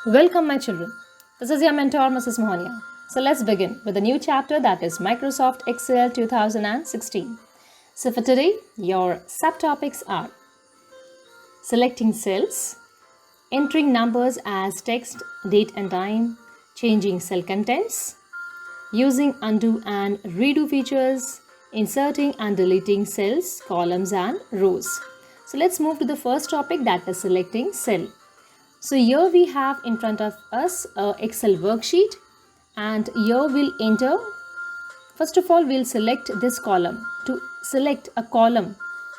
Welcome, my children. This is your mentor, Mrs. Mohonia. So let's begin with a new chapter, that is Microsoft Excel 2016. So for today, your subtopics are selecting cells, entering numbers as text, date and time, changing cell contents, using undo and redo features, inserting and deleting cells, columns and rows. So let's move to the first topic, that is selecting cell. So here we have in front of us a Excel worksheet, and here we'll enter. First of all, we'll select this column. To select a column,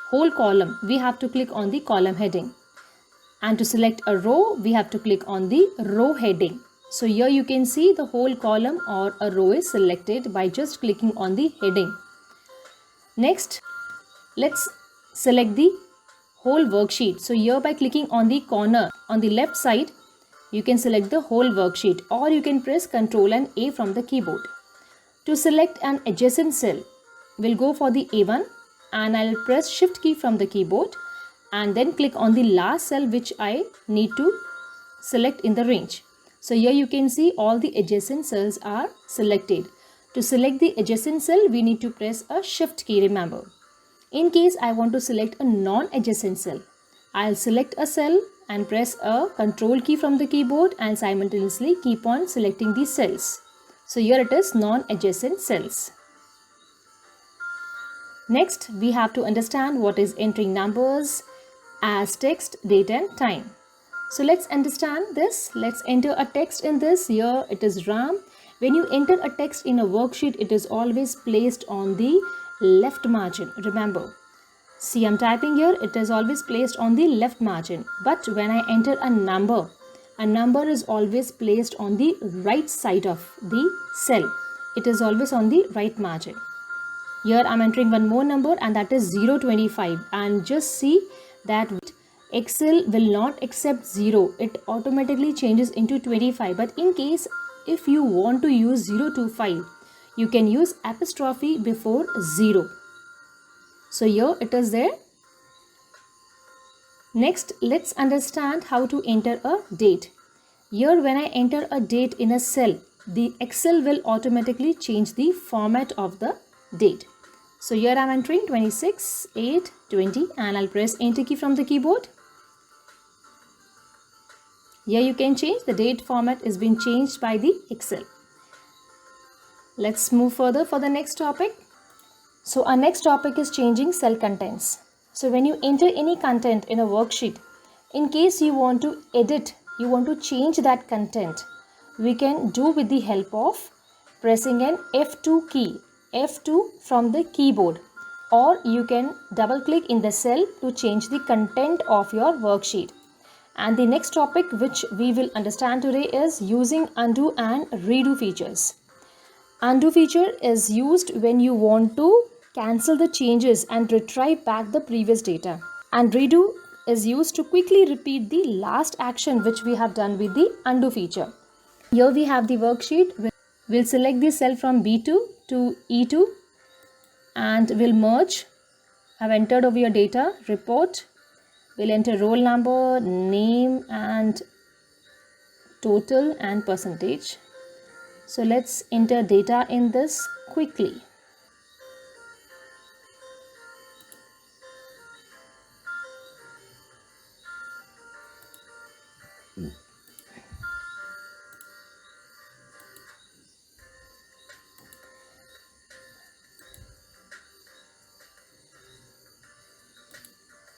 whole column, we have to click on the column heading. And to select a row, we have to click on the row heading. So here you can see the whole column or a row is selected by just clicking on the heading. Next, let's select the whole worksheet. So here by clicking on the corner on the left side, you can select the whole worksheet, or you can press Ctrl and A from the keyboard. To select an adjacent cell, we'll go for the A1 and I'll press Shift key from the keyboard and then click on the last cell which I need to select in the range. So here you can see all the adjacent cells are selected. To select the adjacent cell, we need to press a Shift key, remember. In case I want to select a non-adjacent cell, I'll select a cell and press a Control key from the keyboard and simultaneously keep on selecting the cells. So here it is non-adjacent cells. Next, we have to understand what is entering numbers as text, date and time. So let's understand this. Let's enter a text in this. Here it is Ram. When you enter a text in a worksheet, it is always placed on the left margin. Remember, see, I'm typing here, it is always placed on the left margin. But when I enter a number is always placed on the right side of the cell. It is always on the right margin. Here I'm entering one more number, and that is 025. And just see that Excel will not accept 0. It automatically changes into 25. But in case if you want to use 025, you can use apostrophe before 0. So here it is there. Next, let's understand how to enter a date. Here when I enter a date in a cell, the Excel will automatically change the format of the date. So here I'm entering 26/8/20 and I'll press Enter key from the keyboard. Here you can change the date format is being changed by the Excel. Let's move further for the next topic. So our next topic is changing cell contents. So when you enter any content in a worksheet, in case you want to edit, you want to change that content, we can do with the help of pressing an F2 key, F2 from the keyboard, or you can double click in the cell to change the content of your worksheet. And the next topic which we will understand today is using undo and redo features. Undo feature is used when you want to cancel the changes and retrieve back the previous data. And redo is used to quickly repeat the last action which we have done with the undo feature. Here we have the worksheet. We'll select the cell from B2 to E2 and we'll merge. I've entered over your data, report. We'll enter roll number, name and total and percentage. So let's enter data in this quickly.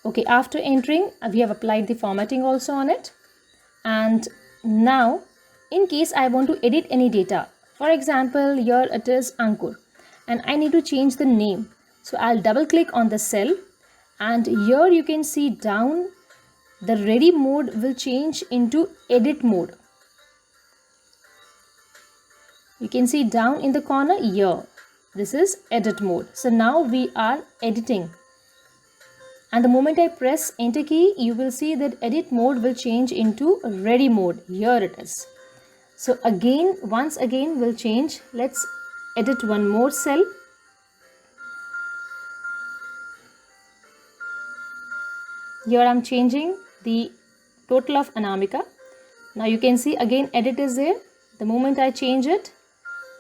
Okay, after entering, we have applied the formatting also on it. And now, in case I want to edit any data, for example, here it is Ankur, and I need to change the name. So I'll double click on the cell, and here you can see down, the ready mode will change into edit mode. You can see down in the corner here, this is edit mode. So now we are editing. And the moment I press enter key, you will see that edit mode will change into ready mode. Here it is. So again, once again we'll change. Let's edit one more cell. Here I'm changing the total of Anamika Now you can see again edit is there. The moment I change it,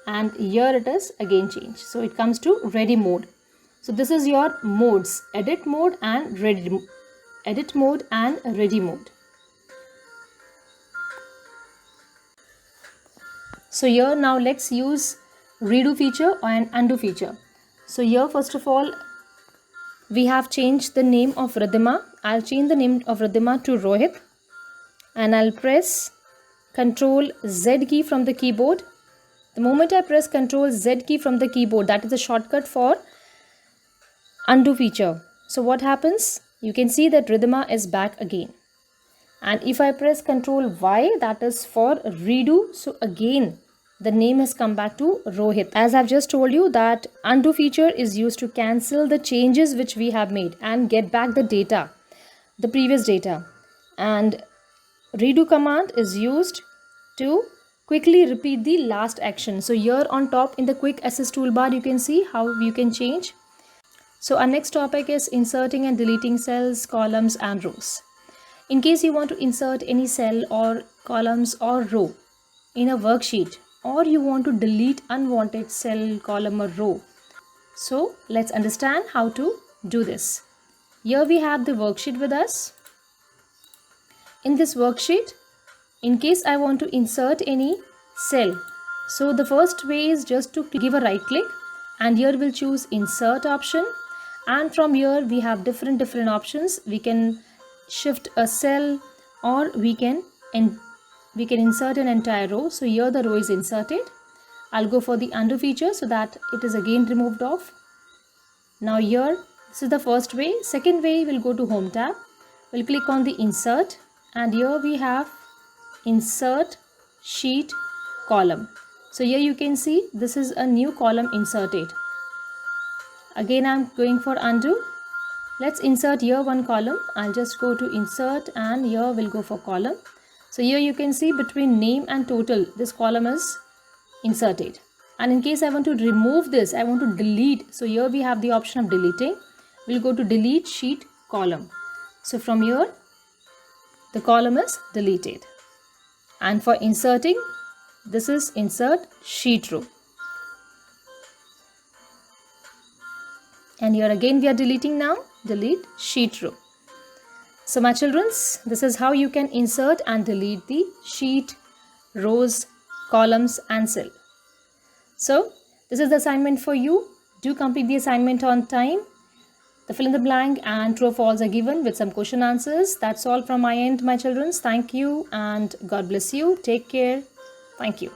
and here it is again changed. So it comes to ready mode. So this is your modes, edit mode and ready mode. So here now let's use redo feature and undo feature. So here first of all we have changed the name of Ridhima. I'll change the name of Ridhima to Rohit, and I'll press Ctrl Z key from the keyboard. The moment I press Ctrl Z key from the keyboard, that is the shortcut for undo feature. So what happens? You can see that Ridhima is back again. And if I press Ctrl Y, that is for redo. So again, the name has come back to Rohit. As I've just told you that undo feature is used to cancel the changes which we have made and get back the data, the previous data. And redo command is used to quickly repeat the last action. So here on top in the quick access toolbar, you can see how you can change. So our next topic is inserting and deleting cells, columns and rows. In case you want to insert any cell or columns or row in a worksheet, or you want to delete unwanted cell, column or row. So let's understand how to do this. Here we have the worksheet with us. In this worksheet, in case I want to insert any cell, so the first way is just to give a right click, and here we'll choose insert option, and from here we have different options. We can shift a cell, or we can insert an entire row. So here the row is inserted. I'll go for the undo feature so that it is again removed off. Now here, this is the first way. Second way, we'll go to home tab. We'll click on the insert, and here we have insert sheet column. So here you can see this is a new column inserted. Again I'm going for undo. Let's insert here one column. I'll just go to insert, and here we'll go for column. So here you can see between name and total, this column is inserted. And in case I want to remove this, I want to delete. So here we have the option of deleting. We'll go to delete sheet column. So from here, the column is deleted. And for inserting, this is insert sheet row. And here again we are deleting now, delete sheet row. So my childrens, this is how you can insert and delete the sheet, rows, columns and cell. So this is the assignment for you. Do complete the assignment on time. The fill in the blank and true or false are given with some question answers. That's all from my end, my childrens. Thank you and God bless you. Take care. Thank you.